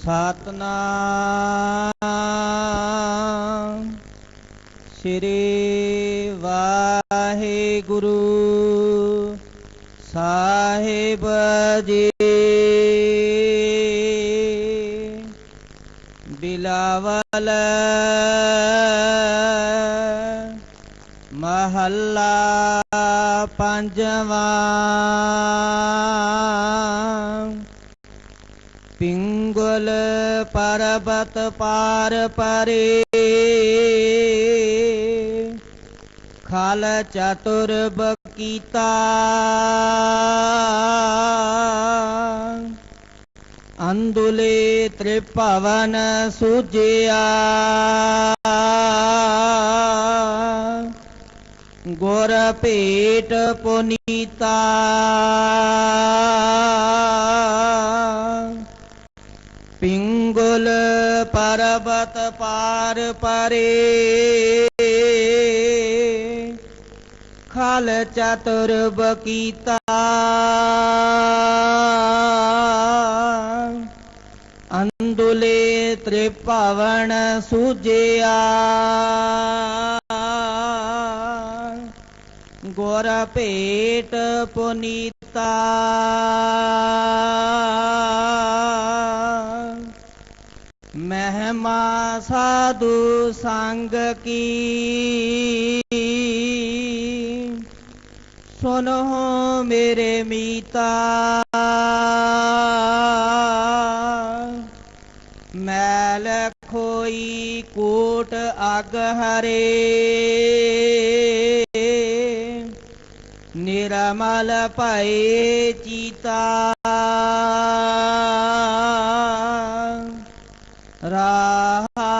सतनाम श्री वाहिगुरु साहिब जी। बिलावल महला पंजवा। पिंगल पर्वत पार परे खाल चतुर बकीता। अंदुले त्रिभवन सुजिया गुर पेट पुनीता। पिंगुल पर्वत पार परे खाल चतुर बकीता। अंदुले त्रिभवन सुजिया गुर पेट पुनीता। महिमा साधु संग की सुनो मेरे मीता। मैल खोई कोट अग हरे निरमल भये चीता। राहाओ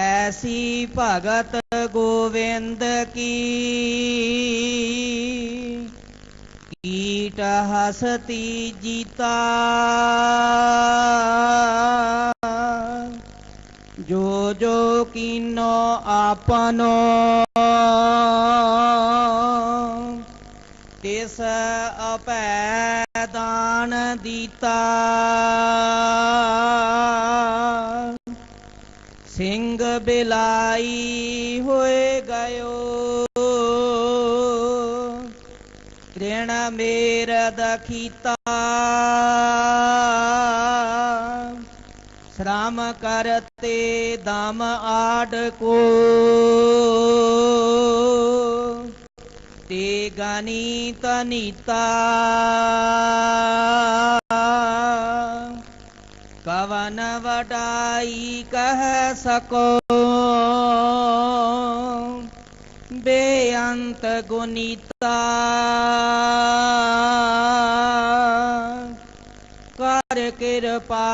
ऐसी भगत गोविंद की कीट हसती जीता। जो जो कीनो आपनो तिस अपै दान दीता। सिंह बिलाई होए गयो तृण मेर दखीता। श्रम करते दम आड को ते गणित नीता। कवन वडाई कह सको बेअंत गुनीता। कर कृपा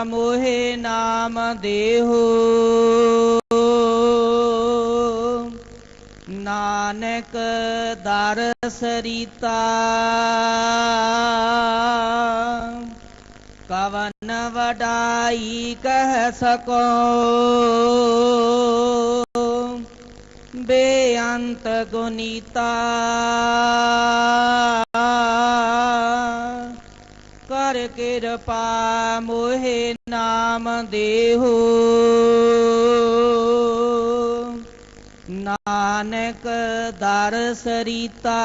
मोहे नाम देहो नानक दारस रीता। कवन वडाई कह सको बेअंत गुनीता। कर कृपा मोहे नाम देहो नानक दारस रीता।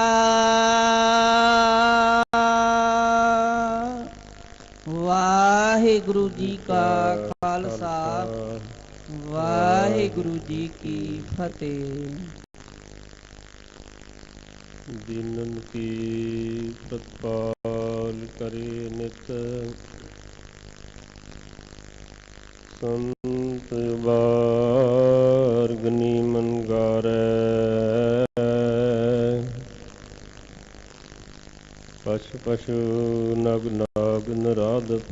वाहिगुरु जी का खालसा वाहिगुरु जी की फतेह। दीनन की प्रतिपाल करे नित संत बारगनी मन गारै। पशु पशु नग नाग नराधप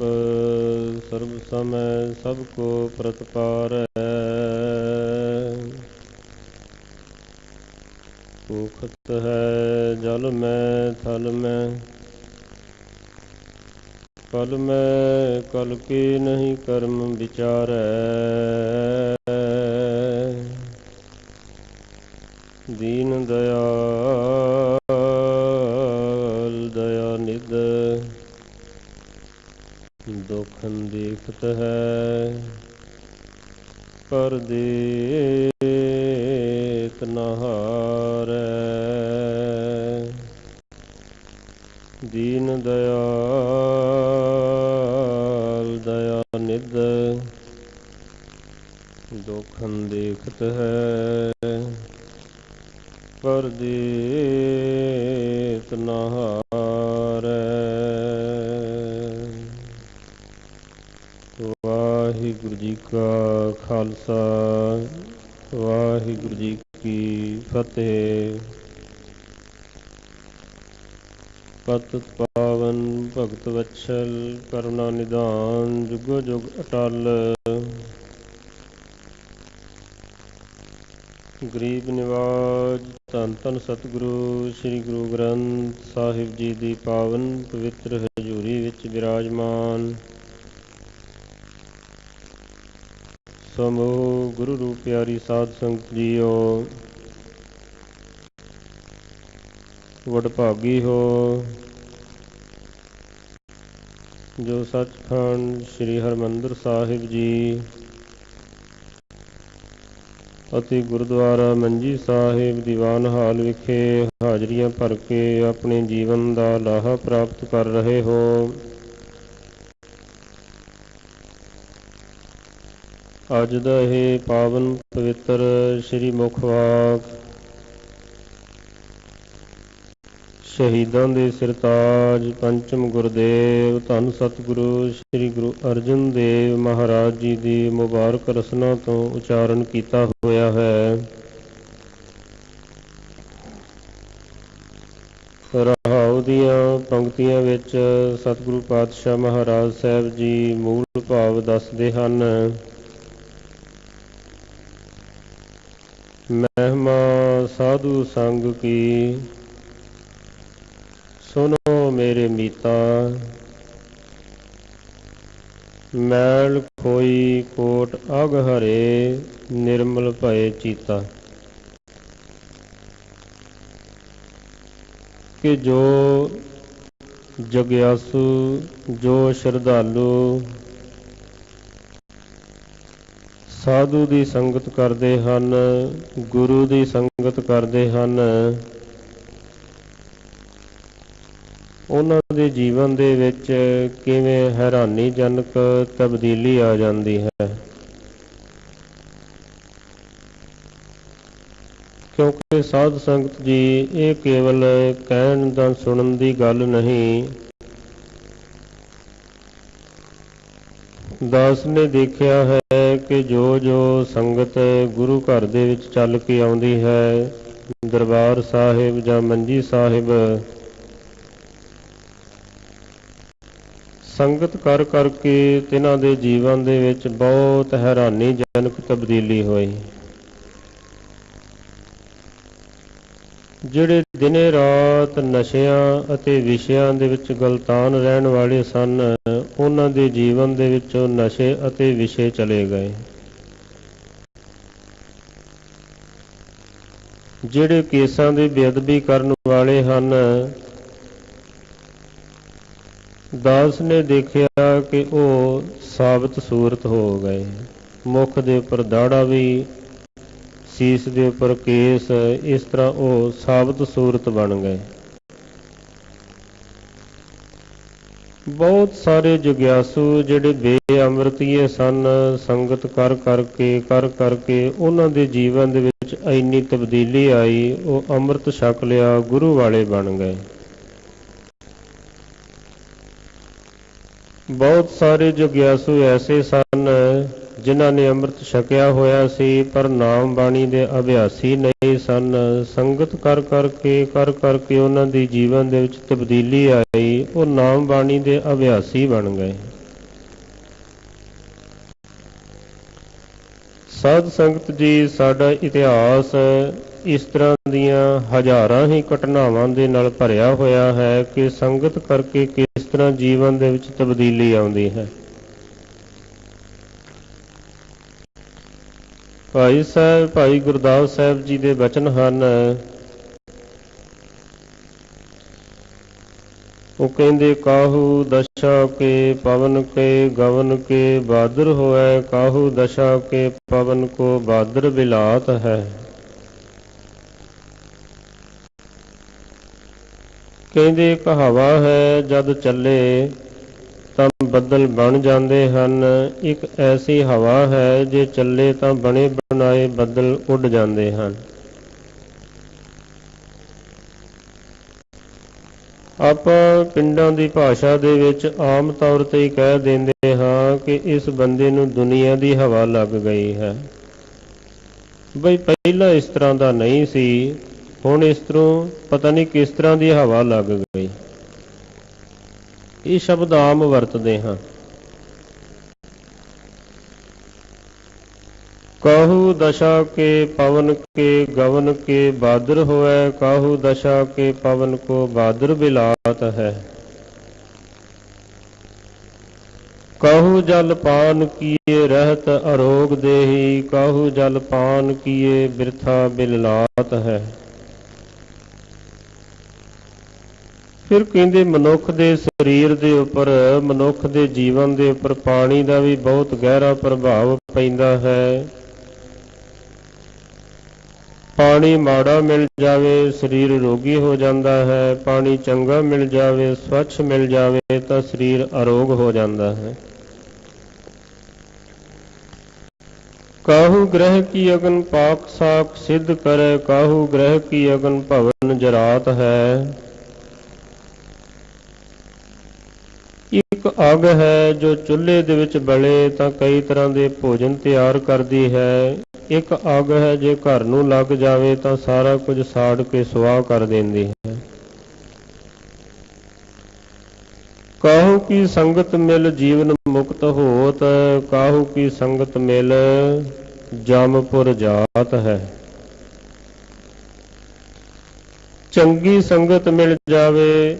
सर्व समय सबको प्रतिपारै। भूखत है जल में थल में कल में कल के नहीं कर्म विचारै। दीन दयाल दया निध ਦੁਖਨ ਦੇਖਤ ਹੈ ਪਰਦੇਤ ਨ ਹਾਰੈ। ਦੀਨ ਦਇਆਲ ਦਇਆ ਨਿਧ ਦੁਖਨ ਦੇਖਤ ਹੈ ਪਰਦੇਤ ਨ ਹਾਰੈ। ਵਾਹਿਗੁਰੂ ਜੀ ਕਾ ਖਾਲਸਾ ਵਾਹਿਗੁਰੂ ਜੀ ਕੀ ਫਤਿਹ। ਪਤਿਤ ਪਾਵਨ ਭਗਤ ਵਤਸਲ ਕਰੁਣਾ ਨਿਧਾਨ ਜੁਗੋ ਜੁਗ ਅਟਲ। ਗਰੀਬ ਨਿਵਾਜ ਧੰਨ ਧੰਨ ਸਤਿਗੁਰੂ ਸ੍ਰੀ ਗੁਰੂ ਗ੍ਰੰਥ ਸਾਹਿਬ ਜੀ ਦੀ ਪਾਵਨ ਪਵਿੱਤਰ ਹਜ਼ੂਰੀ ਵਿੱਚ ਬਿਰਾਜਮਾਨ ਸਮੂਹ ਗੁਰੂ ਰੂਪ ਪਿਆਰੀ ਸਾਧ ਸੰਗਤ ਜੀਓ, ਵਡਭਾਗੀ ਹੋ ਜੋ ਸੱਚਖੰਡ ਸ੍ਰੀ ਹਰਿਮੰਦਰ ਸਾਹਿਬ ਜੀ ਅਤੇ ਗੁਰਦੁਆਰਾ ਮੰਜੀ ਸਾਹਿਬ ਦੀਵਾਨ ਹਾਲ ਵਿਖੇ ਹਾਜ਼ਰੀਆਂ ਭਰ ਕੇ ਆਪਣੇ ਜੀਵਨ ਦਾ ਲਾਹਾ ਪ੍ਰਾਪਤ ਕਰ ਰਹੇ ਹੋ। ਅੱਜ ਦਾ ਇਹ ਪਾਵਨ ਪਵਿੱਤਰ ਸ੍ਰੀ ਮੁਖਵਾਕ ਸ਼ਹੀਦਾਂ ਦੇ ਸਿਰਤਾਜ ਪੰਚਮ ਗੁਰਦੇਵ ਧੰਨ ਸਤਿਗੁਰੂ ਸ੍ਰੀ ਗੁਰੂ ਅਰਜਨ ਦੇਵ ਮਹਾਰਾਜ ਜੀ ਦੀ ਮੁਬਾਰਕ ਰਸਨਾ ਤੋਂ ਉਚਾਰਨ ਕੀਤਾ ਹੋਇਆ ਹੈ। ਰਹਾਉ ਦੀਆਂ ਪੰਕਤੀਆਂ ਵਿੱਚ ਸਤਿਗੁਰੂ ਪਾਤਸ਼ਾਹ ਮਹਾਰਾਜ ਸਾਹਿਬ ਜੀ ਮੂਲ ਭਾਵ ਦੱਸਦੇ ਹਨ। ਮਹਿਮਾ ਸਾਧੂ ਸੰਗ ਕੀ ਸੁਨੋ ਮੇਰੇ ਮੀਤਾ, ਮੈਲ ਖੋਈ ਕੋਟ ਅਗ ਹਰੇ ਨਿਰਮਲ ਭਏ ਚੀਤਾ। ਕਿ ਜੋ ਜਗਿਆਸੂ ਜੋ ਸ਼ਰਧਾਲੂ ਸਾਧੂ ਦੀ ਸੰਗਤ ਕਰਦੇ ਹਨ, ਗੁਰੂ ਦੀ ਸੰਗਤ ਕਰਦੇ ਹਨ, ਉਹਨਾਂ ਦੇ ਜੀਵਨ ਦੇ ਵਿੱਚ ਕਿਵੇਂ ਹੈਰਾਨੀਜਨਕ ਤਬਦੀਲੀ ਆ ਜਾਂਦੀ ਹੈ। ਕਿਉਂਕਿ ਸਾਧ ਸੰਗਤ ਜੀ ਇਹ ਕੇਵਲ ਕਹਿਣ ਦਾ ਸੁਣਨ ਦੀ ਗੱਲ ਨਹੀਂ। ਦਾਸ ਨੇ ਦੇਖਿਆ ਹੈ ਕਿ ਜੋ ਜੋ ਸੰਗਤ ਗੁਰੂ ਘਰ ਦੇ ਵਿੱਚ ਚੱਲ ਕੇ ਆਉਂਦੀ ਹੈ, ਦਰਬਾਰ ਸਾਹਿਬ ਜਾਂ ਮੰਜੀ ਸਾਹਿਬ, ਸੰਗਤ ਕਰ ਕਰਕੇ ਤਿਨਾਂ ਦੇ ਜੀਵਨ ਦੇ ਵਿੱਚ ਬਹੁਤ ਹੈਰਾਨੀਜਨਕ ਤਬਦੀਲੀ ਹੋਈ। ਜਿਹੜੇ ਦਿਨੇ ਰਾਤ ਨਸ਼ਿਆਂ ਅਤੇ ਵਿਸ਼ਿਆਂ ਦੇ ਵਿੱਚ ਗਲਤਾਨ ਰਹਿਣ ਵਾਲੇ ਸਨ, ਉਹਨਾਂ ਦੇ ਜੀਵਨ ਦੇ ਵਿੱਚੋਂ ਨਸ਼ੇ ਅਤੇ ਵਿਸ਼ੇ ਚਲੇ ਗਏ। ਜਿਹੜੇ ਕੇਸਾਂ ਦੀ ਬੇਅਦਬੀ ਕਰਨ ਵਾਲੇ ਹਨ, ਦਾਸ ਨੇ ਦੇਖਿਆ ਕਿ ਉਹ ਸਾਬਤ ਸੂਰਤ ਹੋ ਗਏ। ਮੁੱਖ ਦੇ ਉੱਪਰ ਦਾੜਾ ਵੀ, ਸੀਸ ਦੇ ਉੱਪਰ ਕੇਸ, ਇਸ ਤਰ੍ਹਾਂ ਉਹ ਸਾਬਤ ਸੂਰਤ ਬਣ ਗਏ। ਬਹੁਤ ਸਾਰੇ ਜਗਿਆਸੂ ਜਿਹੜੇ ਬੇਅਮਰਤੀਏ ਸਨ, ਸੰਗਤ ਕਰ ਕਰਕੇ ਉਹਨਾਂ ਦੇ ਜੀਵਨ ਦੇ ਵਿੱਚ ਇੰਨੀ ਤਬਦੀਲੀ ਆਈ, ਉਹ ਅੰਮ੍ਰਿਤ ਛਕ ਲਿਆ, ਗੁਰੂ ਵਾਲੇ ਬਣ ਗਏ। ਬਹੁਤ ਸਾਰੇ ਜਗਿਆਸੂ ਐਸੇ ਸਨ ਜਿਨ੍ਹਾਂ ਨੇ ਅੰਮ੍ਰਿਤ ਛਕਿਆ ਹੋਇਆ ਸੀ, ਪਰ ਨਾਮ ਬਾਣੀ ਦੇ ਅਭਿਆਸੀ ਨਹੀਂ ਸਨ। ਸੰਗਤ ਕਰ ਕਰਕੇ ਉਹਨਾਂ ਦੀ ਜੀਵਨ ਦੇ ਵਿੱਚ ਤਬਦੀਲੀ ਆਈ, ਉਹ ਨਾਮ ਬਾਣੀ ਦੇ ਅਭਿਆਸੀ ਬਣ ਗਏ। ਸਾਧ ਸੰਗਤ ਜੀ, ਸਾਡਾ ਇਤਿਹਾਸ ਇਸ ਤਰ੍ਹਾਂ ਦੀਆਂ ਹਜ਼ਾਰਾਂ ਹੀ ਘਟਨਾਵਾਂ ਦੇ ਨਾਲ ਭਰਿਆ ਹੋਇਆ ਹੈ ਕਿ ਸੰਗਤ ਕਰਕੇ ਕਿਸ ਤਰ੍ਹਾਂ ਜੀਵਨ ਦੇ ਵਿੱਚ ਤਬਦੀਲੀ ਆਉਂਦੀ ਹੈ। ਭਾਈ ਗੁਰਦਾਸ ਸਾਹਿਬ ਜੀ ਦੇ ਬਚਨ ਹਨ। ਉਹ ਕਹਿੰਦੇ, ਕਾਹੂ ਦਸ਼ दशा के पवन के गवन के बादर होए, काहू दशा के पवन को बादर बिलात है। ਕਹਿੰਦੇ ਇੱਕ ਹਵਾ ਹੈ, ਜਦ ਚੱਲੇ ਤਾਂ ਬੱਦਲ ਬਣ ਜਾਂਦੇ ਹਨ। ਇੱਕ ਐਸੀ ਹਵਾ ਹੈ, ਜੇ ਚੱਲੇ ਤਾਂ ਬਣੇ ਬਣਾਏ ਬੱਦਲ ਉੱਡ ਜਾਂਦੇ ਹਨ। ਆਪਾਂ ਪਿੰਡਾਂ ਦੀ ਭਾਸ਼ਾ ਦੇ ਵਿੱਚ ਆਮ ਤੌਰ 'ਤੇ ਹੀ ਕਹਿ ਦਿੰਦੇ ਹਾਂ ਕਿ ਇਸ ਬੰਦੇ ਨੂੰ ਦੁਨੀਆ ਦੀ ਹਵਾ ਲੱਗ ਗਈ ਹੈ। ਬਈ ਪਹਿਲਾਂ ਇਸ ਤਰ੍ਹਾਂ ਦਾ ਨਹੀਂ ਸੀ, ਹੁਣ ਇਸ ਤਰ੍ਹਾਂ ਪਤਾ ਨਹੀਂ ਕਿਸ ਤਰ੍ਹਾਂ ਦੀ ਹਵਾ ਲੱਗ ਗਈ। ਇਹ ਸ਼ਬਦ ਆਮ ਵਰਤਦੇ ਹਾਂ। काहू दशा के पवन के गवन के बादर होए, काहू दशा के पवन को बादर बिलात है। काहू जल पान किए रहत अरोग देही, काहू जल पान किए बिरथा बिललात है। ਫਿਰ ਕਹਿੰਦੇ ਮਨੁੱਖ ਦੇ ਸਰੀਰ ਦੇ ਉੱਪਰ, ਮਨੁੱਖ ਦੇ ਜੀਵਨ ਦੇ ਉੱਪਰ ਪਾਣੀ ਦਾ ਵੀ ਬਹੁਤ ਗਹਿਰਾ ਪ੍ਰਭਾਵ ਪੈਂਦਾ ਹੈ। ਪਾਣੀ ਮਾੜਾ ਮਿਲ ਜਾਵੇ ਸਰੀਰ ਰੋਗੀ ਹੋ ਜਾਂਦਾ ਹੈ, ਪਾਣੀ ਚੰਗਾ ਮਿਲ ਜਾਵੇ, ਸਵੱਛ ਮਿਲ ਜਾਵੇ ਤਾਂ ਸਰੀਰ ਅਰੋਗ ਹੋ ਜਾਂਦਾ ਹੈ। ਕਾਹੂ ਗ੍ਰਹਿ ਕੀ ਅਗਨ ਪਾਕ ਸਾਕ ਸਿੱਧ ਕਰੇ, ਕਾਹੂ ਗ੍ਰਹਿ ਕੀ ਅਗਨ ਭਵਨ ਜਰਾਤ ਹੈ। ਇੱਕ ਅੱਗ ਹੈ ਜੋ ਚੁੱਲ੍ਹੇ ਦੇ ਵਿੱਚ ਬਲੇ ਤਾਂ ਕਈ ਤਰ੍ਹਾਂ ਦੇ ਭੋਜਨ ਤਿਆਰ ਕਰਦੀ ਹੈ। ਇੱਕ ਅੱਗ ਹੈ ਜੇ ਘਰ ਨੂੰ ਲੱਗ ਜਾਵੇ ਤਾਂ ਸਾਰਾ ਕੁਝ ਸਾੜ ਕੇ ਸੁਆਹ ਕਰ ਦਿੰਦੀ ਹੈ। ਕਾਹੂ ਕੀ ਸੰਗਤ ਮਿਲ ਜੀਵਨ ਮੁਕਤ ਹੋਤ, ਕਾਹੂ ਕੀ ਸੰਗਤ ਮਿਲ ਜਮਪੁਰ ਜਾਤ ਹੈ। ਚੰਗੀ ਸੰਗਤ ਮਿਲ ਜਾਵੇ,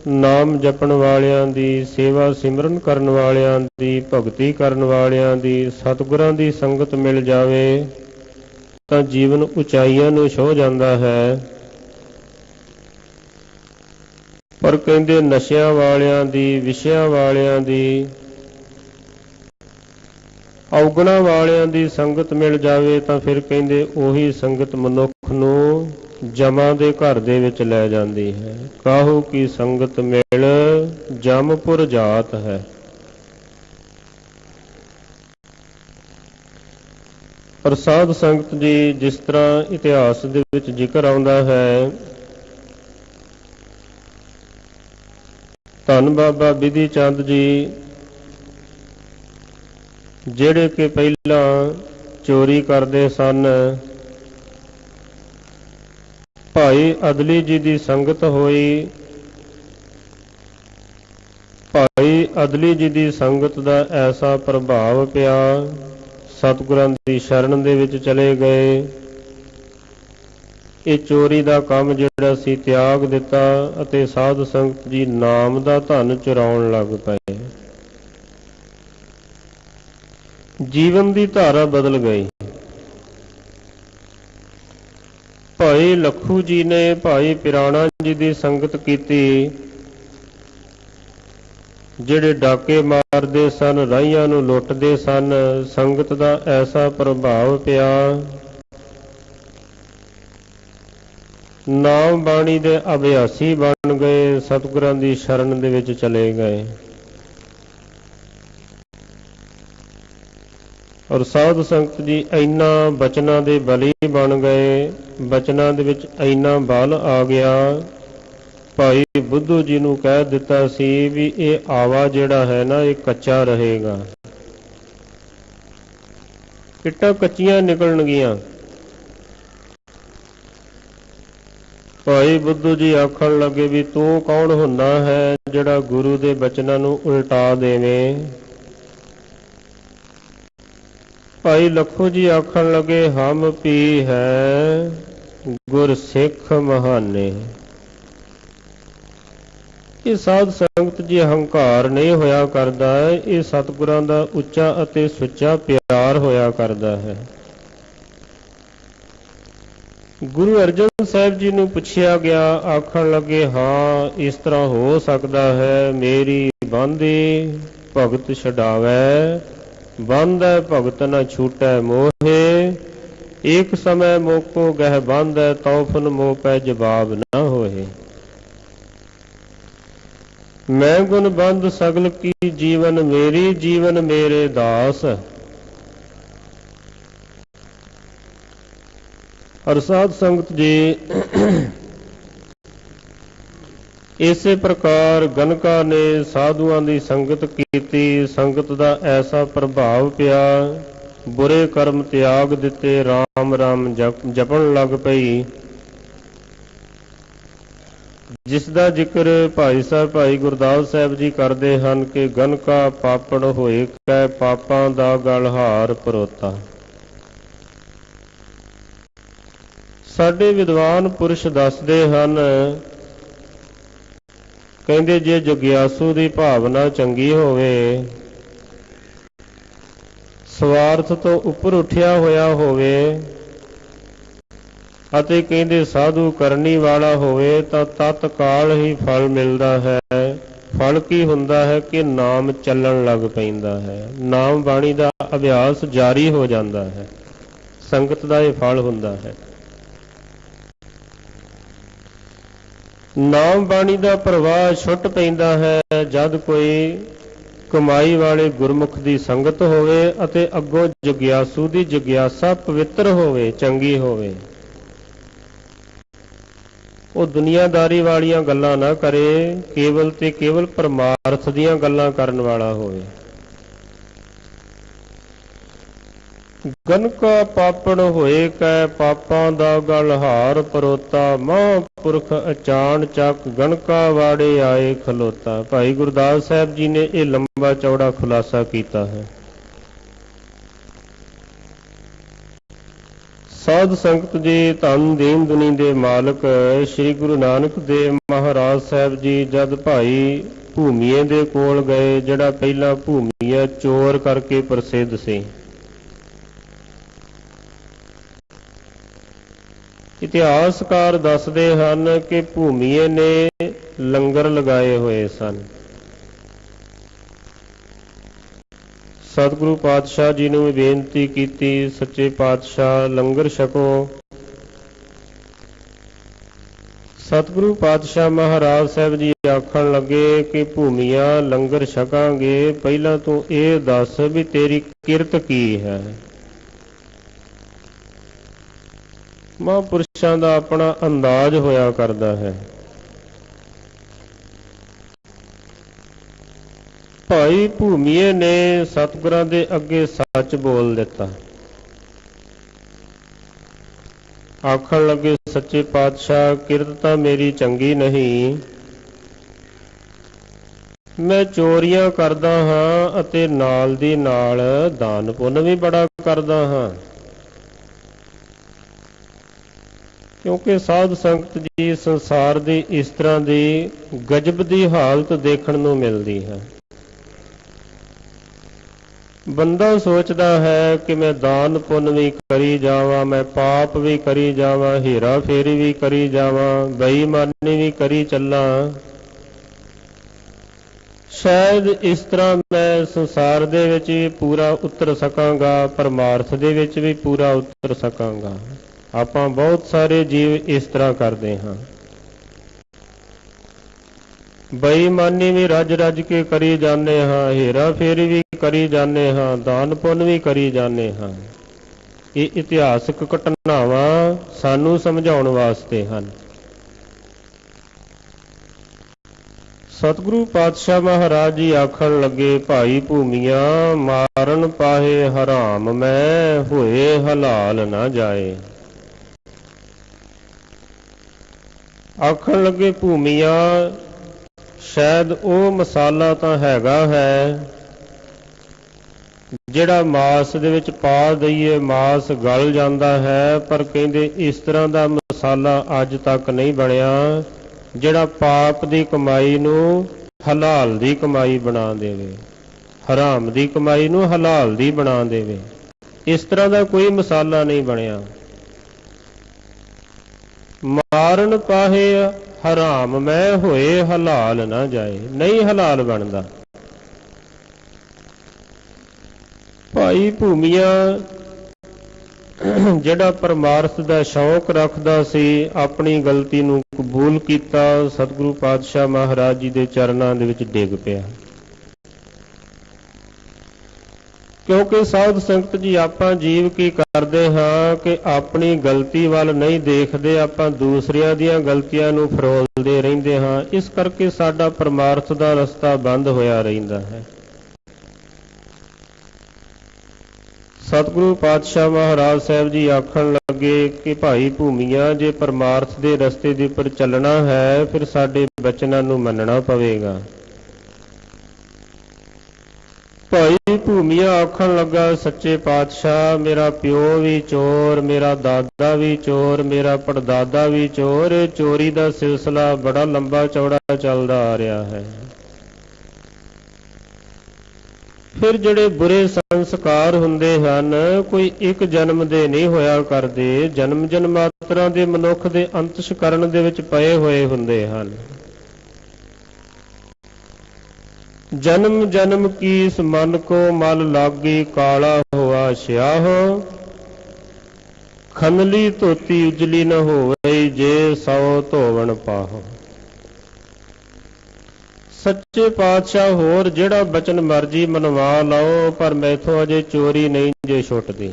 ਨਾਮ ਜਪਣ ਵਾਲਿਆਂ ਦੀ, ਸੇਵਾ ਸਿਮਰਨ ਕਰਨ ਵਾਲਿਆਂ ਦੀ, ਭਗਤੀ ਕਰਨ ਵਾਲਿਆਂ ਦੀ, ਸਤਿਗੁਰਾਂ ਦੀ ਸੰਗਤ ਮਿਲ ਜਾਵੇ ਤਾਂ ਜੀਵਨ ਉਚਾਈਆਂ ਨੂੰ ਛੋਹ ਜਾਂਦਾ ਹੈ। ਪਰ ਕਹਿੰਦੇ ਨਸ਼ਿਆਂ ਵਾਲਿਆਂ ਦੀ, ਵਿਸ਼ਿਆਂ ਵਾਲਿਆਂ ਦੀ, ਔਗਣਾਂ ਵਾਲਿਆਂ ਦੀ ਸੰਗਤ ਮਿਲ ਜਾਵੇ ਤਾਂ ਫਿਰ ਕਹਿੰਦੇ ਉਹੀ ਸੰਗਤ ਮਨੁੱਖ ਨੂੰ ਜਮਾਂ ਦੇ ਘਰ ਦੇ ਵਿੱਚ ਲੈ ਜਾਂਦੀ ਹੈ। ਕਾਹੂ ਕੀ ਸੰਗਤ ਮਿਲ ਜਮਪੁਰ ਜਾਤ ਹੈ। ਪਰ ਸਾਧ ਸੰਗਤ ਜੀ, ਜਿਸ ਤਰ੍ਹਾਂ ਇਤਿਹਾਸ ਦੇ ਵਿੱਚ ਜ਼ਿਕਰ ਆਉਂਦਾ ਹੈ, ਧੰਨ ਬਾਬਾ ਬਿਧੀ ਚੰਦ ਜੀ ਜਿਹੜੇ ਕਿ ਪਹਿਲਾਂ ਚੋਰੀ ਕਰਦੇ ਸਨ, ਭਾਈ ਅਦਲੀ ਜੀ ਦੀ ਸੰਗਤ ਹੋਈ। ਭਾਈ ਅਦਲੀ ਜੀ ਦੀ ਸੰਗਤ ਦਾ ਐਸਾ ਪ੍ਰਭਾਵ ਪਿਆ, ਸਤਿਗੁਰਾਂ ਦੀ ਸ਼ਰਨ ਦੇ ਵਿੱਚ ਚਲੇ ਗਏ। ਇਹ ਚੋਰੀ ਦਾ ਕੰਮ ਜਿਹੜਾ ਸੀ ਤਿਆਗ ਦਿੱਤਾ ਅਤੇ ਸਾਧ ਸੰਗਤ ਜੀ ਨਾਮ ਦਾ ਧਨ ਚੁਰਾਉਣ ਲੱਗ ਪਏ। ਜੀਵਨ ਦੀ ਧਾਰਾ ਬਦਲ ਗਈ। ਭਾਈ ਲੱਖੂ ਜੀ ਨੇ ਭਾਈ ਪਿਰਾਣਾ ਜੀ ਦੀ ਸੰਗਤ ਕੀਤੀ, ਜਿਹੜੇ ਡਾਕੇ ਮਾਰਦੇ ਸਨ, ਰਾਹੀਆਂ ਨੂੰ ਲੁੱਟਦੇ ਸਨ। ਸੰਗਤ ਦਾ ਐਸਾ ਪ੍ਰਭਾਵ ਪਿਆ, ਨਾਮ ਬਾਣੀ ਦੇ ਅਭਿਆਸੀ ਬਣ ਗਏ, ਸਤਿਗੁਰਾਂ ਦੀ ਸ਼ਰਨ ਦੇ ਵਿੱਚ ਚਲੇ ਗਏ। ਔਰ ਸਾਧ ਸੰਗਤ ਜੀ ਇੰਨਾ ਬਚਨਾਂ ਦੇ ਬਲੀ ਬਣ ਗਏ, ਬਚਨਾਂ ਦੇ ਵਿੱਚ ਇੰਨਾ ਬਲ ਆ ਗਿਆ। ਭਾਈ ਬੁੱਧੂ ਜੀ ਨੂੰ ਕਹਿ ਦਿੱਤਾ ਸੀ ਵੀ ਇਹ ਆਵਾ ਜਿਹੜਾ ਹੈ ਨਾ, ਇਹ ਕੱਚਾ ਰਹੇਗਾ, ਇੱਟਾਂ ਕੱਚੀਆਂ ਨਿਕਲਣਗੀਆਂ। ਭਾਈ ਬੁੱਧੂ ਜੀ ਆਖਣ ਲੱਗੇ ਵੀ ਤੂੰ ਕੌਣ ਹੁੰਦਾ ਹੈ ਜਿਹੜਾ ਗੁਰੂ ਦੇ ਬਚਨਾਂ ਨੂੰ ਉਲਟਾ ਦੇਵੇਂ। ਭਾਈ ਲੱਖੂ ਜੀ ਆਖਣ ਲੱਗੇ ਹਮ ਪੀ ਹੈ ਗੁਰ ਸਿੱਖ ਮਹਾਨੇ। ਇਹ ਸਾਧ ਸੰਗਤ ਜੀ ਹੰਕਾਰ ਨਹੀਂ ਹੋਇਆ ਕਰਦਾ, ਇਹ ਸਤਿਗੁਰਾਂ ਦਾ ਉੱਚਾ ਅਤੇ ਸੁੱਚਾ ਪਿਆਰ ਹੋਇਆ ਕਰਦਾ ਹੈ। ਗੁਰੂ ਅਰਜਨ ਸਾਹਿਬ ਜੀ ਨੂੰ ਪੁੱਛਿਆ ਗਿਆ, ਆਖਣ ਲੱਗੇ ਹਾਂ ਇਸ ਤਰ੍ਹਾਂ ਹੋ ਸਕਦਾ ਹੈ, ਮੇਰੀ ਬਾਂਧੀ ਭਗਤ ਛਡਾਵੈ, ਬਾਂਧੈ ਭਗਤ ਨ ਛੂਟੈ ਮੋਹੇ, ਏਕ ਸਮੈ ਮੋਕੋ ਗਹਿ ਬਾਂਧੈ, ਤੌਫਨ ਮੋਹ ਪੈ ਜਵਾਬ ਨ ਹੋਏ। ਮੈਂ ਗੁਣ ਬੰਧ ਸਗਲ ਕੀ ਜੀਵਨ ਮੇਰੀ, ਜੀਵਨ ਮੇਰੇ ਦਾਸ। ਔਰ ਸਾਧ ਸੰਗਤ ਜੀ, ਇਸੇ ਪ੍ਰਕਾਰ ਗਨਕਾ ਨੇ ਸਾਧੂਆਂ ਦੀ ਸੰਗਤ ਕੀਤੀ। ਸੰਗਤ ਦਾ ਐਸਾ ਪ੍ਰਭਾਵ ਪਿਆ, ਬੁਰੇ ਕਰਮ ਤਿਆਗ ਦਿੱਤੇ, ਰਾਮ ਰਾਮ ਜਪਣ ਲੱਗ ਪਈ, ਜਿਸ ਦਾ ਜ਼ਿਕਰ ਭਾਈ ਸਾਹਿਬ ਭਾਈ ਗੁਰਦਾਸ ਸਾਹਿਬ ਜੀ ਕਰਦੇ ਹਨ ਕਿ ਗਨਕਾ ਪਾਪੜ ਹੋਏ ਕੈ, ਪਾਪਾਂ ਦਾ ਗਲਹਾਰ ਪਰੋਤਾ। ਸਾਡੇ ਵਿਦਵਾਨ ਪੁਰਸ਼ ਦੱਸਦੇ ਹਨ, ਕਹਿੰਦੇ ਜੇ ਜਗਿਆਸੂ ਦੀ ਭਾਵਨਾ ਚੰਗੀ ਹੋਵੇ, ਸਵਾਰਥ ਤੋਂ ਉੱਪਰ ਉੱਠਿਆ ਹੋਇਆ ਹੋਵੇ, ਅਤੇ ਕਹਿੰਦੇ ਸਾਧੂ ਕਰਨੀ ਵਾਲਾ ਹੋਵੇ, ਤਾਂ ਤਤਕਾਲ ਹੀ ਫਲ ਮਿਲਦਾ ਹੈ। ਫਲ ਕੀ ਹੁੰਦਾ ਹੈ ਕਿ ਨਾਮ ਚੱਲਣ ਲੱਗ ਪੈਂਦਾ ਹੈ, ਨਾਮ ਬਾਣੀ ਦਾ ਅਭਿਆਸ ਜਾਰੀ ਹੋ ਜਾਂਦਾ ਹੈ। ਸੰਗਤ ਦਾ ਇਹ ਫਲ ਹੁੰਦਾ ਹੈ। ਨਾਮ ਬਾਣੀ ਦਾ ਪ੍ਰਵਾਹ ਛੁੱਟ ਪੈਂਦਾ ਹੈ ਜਦ ਕੋਈ ਕਮਾਈ ਵਾਲੇ ਗੁਰਮੁਖ ਦੀ ਸੰਗਤ ਹੋਵੇ ਅਤੇ ਅੱਗੋਂ ਜਗਿਆਸੂ ਦੀ ਜਗਿਆਸਾ ਪਵਿੱਤਰ ਹੋਵੇ, ਚੰਗੀ ਹੋਵੇ। ਉਹ ਦੁਨੀਆਦਾਰੀ ਵਾਲੀਆਂ ਗੱਲਾਂ ਨਾ ਕਰੇ, ਕੇਵਲ ਤੇ ਕੇਵਲ ਪਰਮਾਰਥ ਦੀਆਂ ਗੱਲਾਂ ਕਰਨ ਵਾਲਾ ਹੋਵੇ। ਗਨਕਾ ਪਾਪੜ ਹੋਏ ਕੈ, ਪਾਪਾਂ ਦਾ ਗਲਹਾਰ ਪਰੋਤਾ, ਮਹਾਂਪੁਰਖ ਅਚਾਨ ਚੱਕ, ਗਨਕਾ ਵਾੜੇ ਆਏ ਖਲੋਤਾ। ਭਾਈ ਗੁਰਦਾਸ ਸਾਹਿਬ ਜੀ ਨੇ ਇਹ ਲੰਬਾ ਚੌੜਾ ਖੁਲਾਸਾ ਕੀਤਾ ਹੈ। ਸਾਧ ਸੰਗਤ ਜੀ, ਧੰਨ ਦੀਨ ਦੁਨੀ ਦੇ ਮਾਲਕ ਸ੍ਰੀ ਗੁਰੂ ਨਾਨਕ ਦੇਵ ਮਹਾਰਾਜ ਸਾਹਿਬ ਜੀ ਜਦ ਭਾਈ ਭੂਮੀਏ ਦੇ ਕੋਲ ਗਏ, ਜਿਹੜਾ ਪਹਿਲਾਂ ਭੂਮੀਆ ਚੋਰ ਕਰਕੇ ਪ੍ਰਸਿੱਧ ਸੀ। ਇਤਿਹਾਸਕਾਰ ਦੱਸਦੇ ਹਨ ਕਿ ਭੂਮੀਏ ਨੇ ਲੰਗਰ ਲਗਾਏ ਹੋਏ ਸਨ। ਸਤਿਗੁਰੂ ਪਾਤਸ਼ਾਹ ਜੀ ਨੂੰ ਬੇਨਤੀ ਕੀਤੀ, ਸੱਚੇ ਪਾਤਸ਼ਾਹ ਲੰਗਰ ਛਕੋ। ਸਤਿਗੁਰੂ ਪਾਤਸ਼ਾਹ ਮਹਾਰਾਜ ਸਾਹਿਬ ਜੀ ਆਖਣ ਲੱਗੇ ਕਿ ਭੂਮੀਆ ਲੰਗਰ ਛਕਾਂਗੇ, ਪਹਿਲਾਂ ਤੂੰ ਇਹ ਦੱਸ ਵੀ ਤੇਰੀ ਕਿਰਤ ਕੀ ਹੈ। ਮਹਾਂਪੁਰਸ਼ਾਂ ਦਾ ਆਪਣਾ ਅੰਦਾਜ਼ ਹੋਇਆ ਕਰਦਾ ਹੈ। ਭਾਈ ਭੂਮੀਏ ਨੇ ਸਤਿਗੁਰਾਂ ਦੇ ਅੱਗੇ ਸੱਚ ਬੋਲ ਦਿੱਤਾ। ਆਖਣ ਲੱਗੇ, ਸੱਚੇ ਪਾਤਸ਼ਾਹ ਕਿਰਤ ਤਾਂ ਮੇਰੀ ਚੰਗੀ ਨਹੀਂ, ਮੈਂ ਚੋਰੀਆਂ ਕਰਦਾ ਹਾਂ ਅਤੇ ਨਾਲ ਦੀ ਨਾਲ ਦਾਨ ਪੁੰਨ ਵੀ ਬੜਾ ਕਰਦਾ ਹਾਂ। ਕਿਉਂਕਿ ਸਾਧ ਸੰਗਤ ਜੀ, ਸੰਸਾਰ ਦੀ ਇਸ ਤਰ੍ਹਾਂ ਦੀ ਗਜਬ ਦੀ ਹਾਲਤ ਦੇਖਣ ਨੂੰ ਮਿਲਦੀ ਹੈ। ਬੰਦਾ ਸੋਚਦਾ ਹੈ ਕਿ ਮੈਂ ਦਾਨ ਪੁੰਨ ਵੀ ਕਰੀ ਜਾਵਾਂ, ਮੈਂ ਪਾਪ ਵੀ ਕਰੀ ਜਾਵਾਂ, ਹੇਰਾ ਫੇਰੀ ਵੀ ਕਰੀ ਜਾਵਾਂ, ਬੇਈਮਾਨੀ ਵੀ ਕਰੀ ਚੱਲਾਂ, ਸ਼ਾਇਦ ਇਸ ਤਰ੍ਹਾਂ ਮੈਂ ਸੰਸਾਰ ਦੇ ਵਿੱਚ ਵੀ ਪੂਰਾ ਉਤਰ ਸਕਾਂਗਾ, ਪਰਮਾਰਥ ਦੇ ਵਿੱਚ ਵੀ ਪੂਰਾ ਉਤਰ ਸਕਾਂਗਾ। ਆਪਾਂ ਬਹੁਤ ਸਾਰੇ ਜੀਵ ਇਸ ਤਰ੍ਹਾਂ ਕਰਦੇ ਹਾਂ। ਬੇਈਮਾਨੀ ਵੀ ਰੱਜ ਰੱਜ ਕੇ ਕਰੀ ਜਾਂਦੇ ਹਾਂ, ਹੇਰਾ ਫੇਰੀ ਵੀ ਕਰੀ ਜਾਂਦੇ ਹਾਂ, ਦਾਨ ਪੁੰਨ ਵੀ ਕਰੀ ਜਾਂਦੇ ਹਾਂ। ਇਹ ਇਤਿਹਾਸਕ ਘਟਨਾਵਾਂ ਸਾਨੂੰ ਸਮਝਾਉਣ ਵਾਸਤੇ ਹਨ। ਸਤਿਗੁਰੂ ਪਾਤਸ਼ਾਹ ਮਹਾਰਾਜ ਜੀ ਆਖਣ ਲੱਗੇ, ਭਾਈ ਭੂਮੀਆ ਮਾਰਨ ਪਾਹੇ ਹਰਾਮ ਮੈਂ, ਹੋਏ ਹਲਾਲ ਨਾ ਜਾਏ। ਆਖਣ ਲੱਗੇ, ਭੂਮੀਆ ਸ਼ਾਇਦ ਉਹ ਮਸਾਲਾ ਤਾਂ ਹੈਗਾ ਹੈ ਜਿਹੜਾ ਮਾਸ ਦੇ ਵਿੱਚ ਪਾ ਦਈਏ ਮਾਸ ਗਲ ਜਾਂਦਾ ਹੈ, ਪਰ ਕਹਿੰਦੇ ਇਸ ਤਰ੍ਹਾਂ ਦਾ ਮਸਾਲਾ ਅੱਜ ਤੱਕ ਨਹੀਂ ਬਣਿਆ ਜਿਹੜਾ ਪਾਪ ਦੀ ਕਮਾਈ ਨੂੰ ਹਲਾਲ ਦੀ ਕਮਾਈ ਬਣਾ ਦੇਵੇ, ਹਰਾਮ ਦੀ ਕਮਾਈ ਨੂੰ ਹਲਾਲ ਦੀ ਬਣਾ ਦੇਵੇ। ਇਸ ਤਰ੍ਹਾਂ ਦਾ ਕੋਈ ਮਸਾਲਾ ਨਹੀਂ ਬਣਿਆ। ਮਾਰਨ ਪਾਹੇ ਹਰਾਮ ਮੈਂ, ਹੋਏ ਹਲਾਲ ਨਾ ਜਾਏ। ਨਹੀਂ ਹਲਾਲ ਬਣਦਾ। ਭਾਈ ਭੂਮੀਆ ਜਿਹੜਾ ਪਰਮਾਰਥ ਦਾ ਸ਼ੌਕ ਰੱਖਦਾ ਸੀ, ਆਪਣੀ ਗਲਤੀ ਨੂੰ ਕਬੂਲ ਕੀਤਾ, ਸਤਿਗੁਰੂ ਪਾਤਸ਼ਾਹ ਮਹਾਰਾਜ ਜੀ ਦੇ ਚਰਨਾਂ ਦੇ ਵਿੱਚ ਡਿੱਗ ਪਿਆ। ਕਿਉਂਕਿ ਸਾਧ ਸੰਗਤ ਜੀ, ਆਪਾਂ ਜੀਵ ਕੀ ਕਰਦੇ ਹਾਂ ਕਿ ਆਪਣੀ ਗਲਤੀ ਵੱਲ ਨਹੀਂ ਦੇਖਦੇ, ਆਪਾਂ ਦੂਸਰਿਆਂ ਦੀਆਂ ਗਲਤੀਆਂ ਨੂੰ ਫਰੋਲਦੇ ਰਹਿੰਦੇ ਹਾਂ। ਇਸ ਕਰਕੇ ਸਾਡਾ ਪਰਮਾਰਥ ਦਾ ਰਸਤਾ ਬੰਦ ਹੋਇਆ ਰਹਿੰਦਾ ਹੈ। ਸਤਿਗੁਰੂ ਪਾਤਸ਼ਾਹ ਮਹਾਰਾਜ ਸਾਹਿਬ ਜੀ ਆਖਣ ਲੱਗੇ ਕਿ ਭਾਈ ਭੂਮੀਆ, ਜੇ ਪਰਮਾਰਥ ਦੇ ਰਸਤੇ ਦੇ ਉੱਪਰ ਚੱਲਣਾ ਹੈ, ਫਿਰ ਸਾਡੇ ਬਚਨਾਂ ਨੂੰ ਮੰਨਣਾ ਪਵੇਗਾ। ਭਾਈ ਭੂਮੀਆ ਆਖਣ ਲੱਗਾ, ਸੱਚੇ ਪਾਤਸ਼ਾਹ, ਮੇਰਾ ਪਿਓ ਵੀ ਚੋਰ, ਮੇਰਾ ਦਾਦਾ ਵੀ ਚੋਰ, ਮੇਰਾ ਪੜਦਾਦਾ ਵੀ ਚੋਰ। ਚੋਰੀ ਦਾ ਸਿਲਸਿਲਾ ਬੜਾ ਲੰਬਾ ਚੌੜਾ ਚੱਲਦਾ ਆ ਰਿਹਾ ਹੈ। ਫਿਰ ਜਿਹੜੇ ਬੁਰੇ ਸੰਸਕਾਰ ਹੁੰਦੇ ਹਨ, ਕੋਈ ਇੱਕ ਜਨਮ ਦੇ ਨਹੀਂ ਹੋਇਆ ਕਰਦੇ, ਜਨਮ ਜਨਮਾਂਤਰਾਂ ਦੇ ਮਨੁੱਖ ਦੇ ਅੰਤਸ਼ਕਰਨ ਦੇ ਵਿੱਚ ਪਏ ਹੋਏ ਹੁੰਦੇ ਹਨ। ਜਨਮ ਜਨਮ ਕੀਸ ਮਨ ਕੋ ਮਲ ਲਾਗੀ, ਕਾਲਾ ਹੋਆ ਸਿਆਹ। ਖਨਲੀ ਧੋਤੀ ਉਜਲੀ ਨ ਹੋਵੇ, ਜੇ ਸੌ ਧੋਵਣ ਪਾਹ। ਸੱਚੇ ਪਾਤਸ਼ਾਹ, ਹੋਰ ਜਿਹੜਾ ਬਚਨ ਮਰਜੀ ਮਨਵਾ ਲਓ, ਪਰ ਮੈਥੋਂ ਅਜੇ ਚੋਰੀ ਨਹੀਂ ਜੇ ਛੁੱਟਦੀ।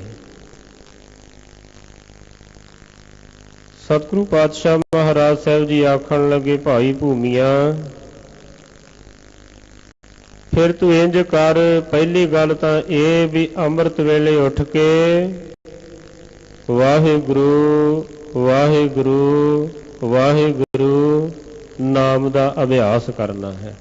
ਸਤਿਗੁਰੂ ਪਾਤਸ਼ਾਹ ਮਹਾਰਾਜ ਸਾਹਿਬ ਜੀ ਆਖਣ ਲੱਗੇ, ਭਾਈ ਭੂਮੀਆ, ਫਿਰ ਤੂੰ ਇੰਝ ਕਰ, ਪਹਿਲੀ ਗੱਲ ਤਾਂ ਇਹ ਵੀ ਅੰਮ੍ਰਿਤ ਵੇਲੇ ਉੱਠ ਕੇ ਵਾਹਿਗੁਰੂ ਵਾਹਿਗੁਰੂ ਵਾਹਿਗੁਰੂ ਨਾਮ ਦਾ ਅਭਿਆਸ ਕਰਨਾ ਹੈ।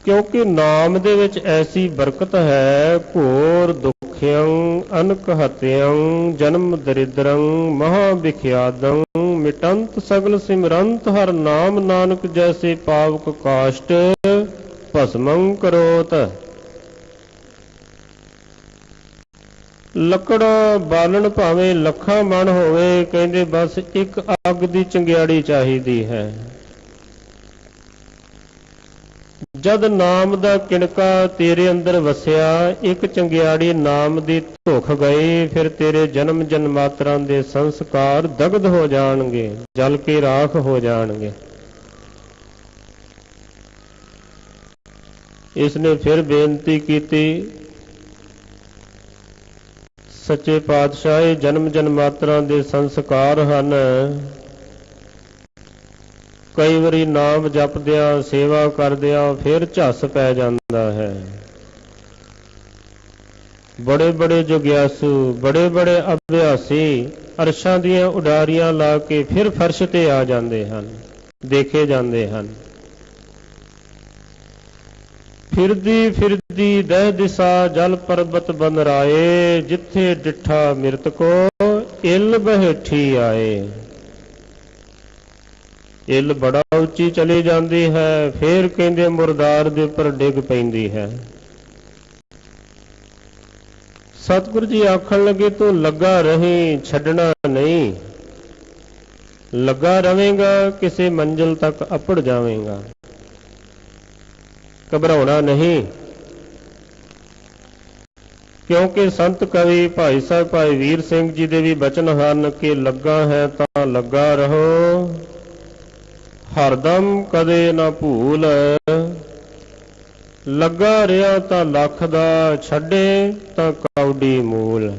ਕਿਉਂਕਿ ਨਾਮ ਦੇ ਵਿੱਚ ਐਸੀ ਬਰਕਤ ਹੈ, ਘੋਰ ਦੁਖਿਅੰ ਅਨਕ ਹਤਿਅੰ ਜਨਮ ਦਰਿਦਰੰ ਮਹਾ ਵਿਖਿਆਦੰ ਮਿਟੰਤ ਸਗਲ ਸਿਮਰੰਤ ਹਰ ਨਾਮ, ਨਾਨਕ ਜੈਸੇ ਪਾਵਕ ਕਾਸ਼ਟ ਭਸਮੰ ਕਰੋਤ। ਲੱਕੜਾ ਬਾਲਣ ਭਾਵੇਂ ਲੱਖਾਂ ਮਣ ਹੋਵੇ, ਕਹਿੰਦੇ ਬਸ ਇੱਕ ਅੱਗ ਦੀ ਚੰਗਿਆੜੀ ਚਾਹੀਦੀ ਹੈ। ਜਦ ਨਾਮ ਦਾ ਕਿਣਕਾ ਤੇਰੇ ਅੰਦਰ ਵਸਿਆ, ਇੱਕ ਚੰਗਿਆੜੀ ਨਾਮ ਦੀ ਧੁਖ ਗਈ, ਫਿਰ ਤੇਰੇ ਜਨਮ ਜਨਮਾਤਰਾਂ ਦੇ ਸੰਸਕਾਰ ਦਗਧ ਹੋ ਜਾਣਗੇ, ਜਲ ਕੇ ਰਾਖ ਹੋ ਜਾਣਗੇ। ਇਸਨੇ ਫਿਰ ਬੇਨਤੀ ਕੀਤੀ, ਸੱਚੇ ਪਾਤਸ਼ਾਹ, ਇਹ ਜਨਮ ਜਨਮਾਤਰਾਂ ਦੇ ਸੰਸਕਾਰ ਹਨ। ਕਈ ਵਾਰੀ ਨਾਮ ਜਪਦਿਆਂ, ਸੇਵਾ ਕਰਦਿਆਂ ਫਿਰ ਝੱਸ ਪੈ ਜਾਂਦਾ ਹੈ। ਬੜੇ ਬੜੇ ਜੁਗਿਆਸੂ, ਬੜੇ ਬੜੇ ਅਭਿਆਸੀ ਅਰਸ਼ਾਂ ਦੀਆਂ ਉਡਾਰੀਆਂ ਲਾ ਕੇ ਫਿਰ ਫਰਸ਼ ਤੇ ਆ ਜਾਂਦੇ ਹਨ, ਦੇਖੇ ਜਾਂਦੇ ਹਨ। ਫਿਰਦੀ ਫਿਰਦੀ ਦਹਿ ਦਿਸਾ ਜਲ ਪਰਬਤ ਬਨ ਰਾਏ, ਜਿੱਥੇ ਡਿਠਾ ਮਿਰਤ ਕੋ ਇਲ ਬਹਿਠੀ ਆਏ। ਇਲ ਬੜਾ ਉੱਚੀ ਚਲੀ ਜਾਂਦੀ ਹੈ, ਫੇਰ ਕਹਿੰਦੇ ਮੁਰਦਾਰ ਦੇ ਉੱਪਰ ਡਿੱਗ ਪੈਂਦੀ ਹੈ। ਸਤਿਗੁਰੂ ਜੀ ਆਖਣ ਲੱਗੇ, ਤੂੰ ਲੱਗਾ ਰਹੀਂ, ਛੱਡਣਾ ਨਹੀਂ। ਲੱਗਾ ਰਵੇਂਗਾ, ਕਿਸੇ ਮੰਜ਼ਿਲ ਤੱਕ ਅੱਪੜ ਜਾਵੇਂਗਾ, ਘਬਰਾਉਣਾ ਨਹੀਂ। ਕਿਉਂਕਿ ਸੰਤ ਕਵੀ ਭਾਈ ਸਾਹਿਬ ਭਾਈ ਵੀਰ ਸਿੰਘ ਜੀ ਦੇ ਵੀ ਬਚਨ ਹਨ ਕਿ ਲੱਗਾ ਹੈ ਤਾਂ ਲੱਗਾ ਰਹੋ, ਹਰਦਮ ਕਦੇ ਨਾ ਭੂਲ। ਲੱਗਾ ਰਿਹਾ ਤਾਂ ਲੱਖ ਦਾ, ਛੱਡੇ ਤਾਂ ਕੌਡੀ ਮੂਲ।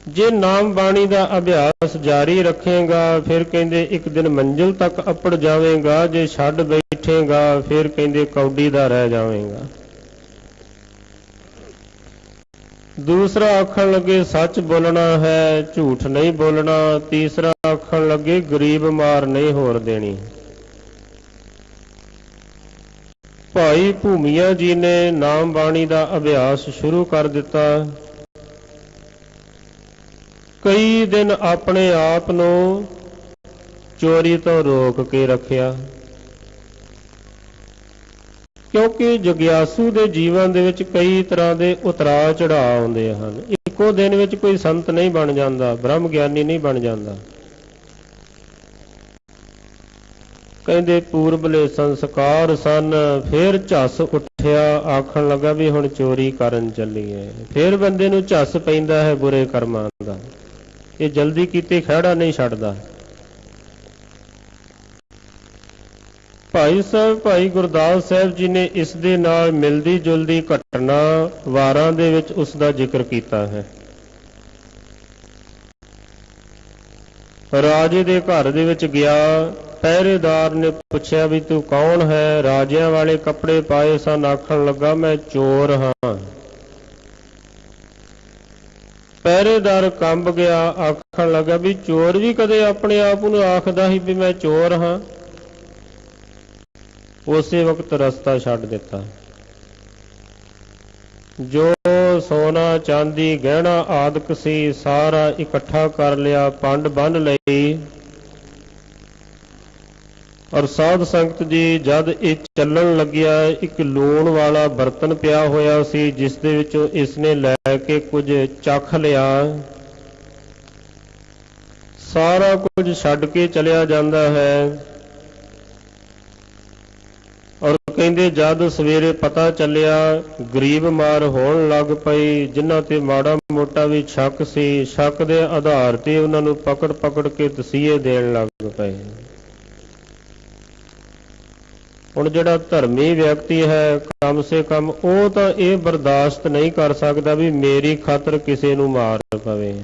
ਜੇ ਨਾਮ ਬਾਣੀ ਦਾ ਅਭਿਆਸ ਜਾਰੀ ਰੱਖੇਗਾ, ਫਿਰ ਕਹਿੰਦੇ ਇੱਕ ਦਿਨ ਮੰਜ਼ਿਲ ਤੱਕ ਅੱਪੜ ਜਾਵੇਗਾ। ਜੇ ਛੱਡ ਬੈਠੇਗਾ, ਫਿਰ ਕਹਿੰਦੇ ਕੌਡੀ ਦਾ ਰਹਿ ਜਾਵੇਗਾ। ਦੂਸਰਾ ਆਖਣ ਲੱਗੇ ਸੱਚ ਬੋਲਣਾ ਹੈ, ਝੂਠ ਨਹੀਂ ਬੋਲਣਾ। ਤੀਸਰਾ ਆਖਣ ਲੱਗੇ ਗਰੀਬ ਮਾਰ ਨਹੀਂ ਹੋਰ ਦੇਣੀ। ਭਾਈ ਭੂਮੀਆ ਜੀ ਨੇ ਨਾਮ ਬਾਣੀ ਦਾ ਅਭਿਆਸ ਸ਼ੁਰੂ ਕਰ ਦਿੱਤਾ। ਕਈ ਦਿਨ ਆਪਣੇ ਆਪ ਨੂੰ ਚੋਰੀ ਤੋਂ ਰੋਕ ਕੇ ਰੱਖਿਆ, ਕਿਉਂਕਿ ਜਗਿਆਸੂ ਦੇ ਜੀਵਨ ਦੇ ਵਿੱਚ ਕਈ ਤਰ੍ਹਾਂ ਦੇ ਉਤਰਾਅ ਚੜ੍ਹਾਅ ਆਉਂਦੇ ਹਨ। ਇੱਕੋ ਦਿਨ ਵਿੱਚ ਕੋਈ ਸੰਤ ਨਹੀਂ ਬਣ ਜਾਂਦਾ, ਬ੍ਰਹਮ ਗਿਆਨੀ ਨਹੀਂ ਬਣ ਜਾਂਦਾ। ਕਹਿੰਦੇ ਪੂਰਬਲੇ ਸੰਸਕਾਰ ਸਨ। ਫਿਰ ਝੱਸ ਉੱਠਿਆ, ਆਖਣ ਲੱਗਾ ਵੀ ਹੁਣ ਚੋਰੀ ਕਰਨ ਚੱਲੀਏ। ਫਿਰ ਬੰਦੇ ਨੂੰ ਝੱਸ ਪੈਂਦਾ ਹੈ ਬੁਰੇ ਕਰਮਾਂ ਦਾ। ਇਹ ਜਲਦੀ ਕੀਤੇ ਖਹਿੜਾ ਨਹੀਂ ਛੱਡਦਾ। ਭਾਈ ਸਾਹਿਬ ਭਾਈ ਗੁਰਦਾਸ ਸਾਹਿਬ ਜੀ ਨੇ ਇਸ ਦੇ ਨਾਲ ਮਿਲਦੀ ਜੁਲਦੀ ਘਟਨਾ ਵਾਰਾਂ ਦੇ ਵਿੱਚ ਉਸ ਦਾ ਜ਼ਿਕਰ ਕੀਤਾ ਹੈ। ਰਾਜੇ ਦੇ ਘਰ ਦੇ ਵਿੱਚ ਗਿਆ, ਪਹਿਰੇਦਾਰ ਨੇ ਪੁੱਛਿਆ ਵੀ ਤੂੰ ਕੌਣ ਹੈ? ਰਾਜਿਆਂ ਵਾਲੇ ਕੱਪੜੇ ਪਾਏ ਸਨ। ਆਖਣ ਲੱਗਾ ਮੈਂ ਚੋਰ ਹਾਂ। ਪਹਿਰੇਦਾਰ ਕੰਬ ਗਿਆ, ਆਖਣ ਲੱਗਾ ਵੀ ਚੋਰ ਵੀ ਕਦੇ ਆਪਣੇ ਆਪ ਨੂੰ ਆਖਦਾ ਸੀ ਵੀ ਮੈਂ ਚੋਰ ਹਾਂ? ਉਸੇ ਵਕਤ ਰਸਤਾ ਛੱਡ ਦਿੱਤਾ। ਜੋ ਸੋਨਾ ਚਾਂਦੀ ਗਹਿਣਾ ਆਦਿਕ ਸੀ ਸਾਰਾ ਇਕੱਠਾ ਕਰ ਲਿਆ, ਪੰਡ ਬੰਨ੍ਹ ਲਈ। ਔਰ ਸਾਧ ਸੰਗਤ ਜੀ ਜਦ ਇਹ ਚੱਲਣ ਲੱਗਿਆ, ਇੱਕ ਲੂਣ ਵਾਲਾ ਬਰਤਨ ਪਿਆ ਹੋਇਆ ਸੀ ਜਿਸ ਦੇ ਵਿੱਚੋਂ ਇਸਨੇ ਲੈ ਕੇ ਕੁਝ ਚੱਖ ਲਿਆ। ਸਾਰਾ ਕੁਝ ਛੱਡ ਕੇ ਚਲਿਆ ਜਾਂਦਾ ਹੈ। ਔਰ ਕਹਿੰਦੇ ਜਦ ਸਵੇਰੇ ਪਤਾ ਚੱਲਿਆ, ਗਰੀਬ ਮਾਰ ਹੋਣ ਲੱਗ ਪਈ। ਜਿਨ੍ਹਾਂ ਤੇ ਮਾੜਾ ਮੋਟਾ ਵੀ ਸ਼ੱਕ ਸੀ, ਸ਼ੱਕ ਦੇ ਆਧਾਰ ਤੇ ਉਹਨਾਂ ਨੂੰ ਪਕੜ ਪਕੜ ਕੇ ਤਸੀਹੇ ਦੇਣ ਲੱਗ ਪਏ। ਹੁਣ ਜਿਹੜਾ ਧਰਮੀ ਵਿਅਕਤੀ ਹੈ, ਕਮ ਸੇ ਕਮ ਉਹ ਤਾਂ ਇਹ ਬਰਦਾਸ਼ਤ ਨਹੀਂ ਕਰ ਸਕਦਾ ਵੀ ਮੇਰੀ ਖਾਤਰ ਕਿਸੇ ਨੂੰ ਮਾਰ ਪਵੇ।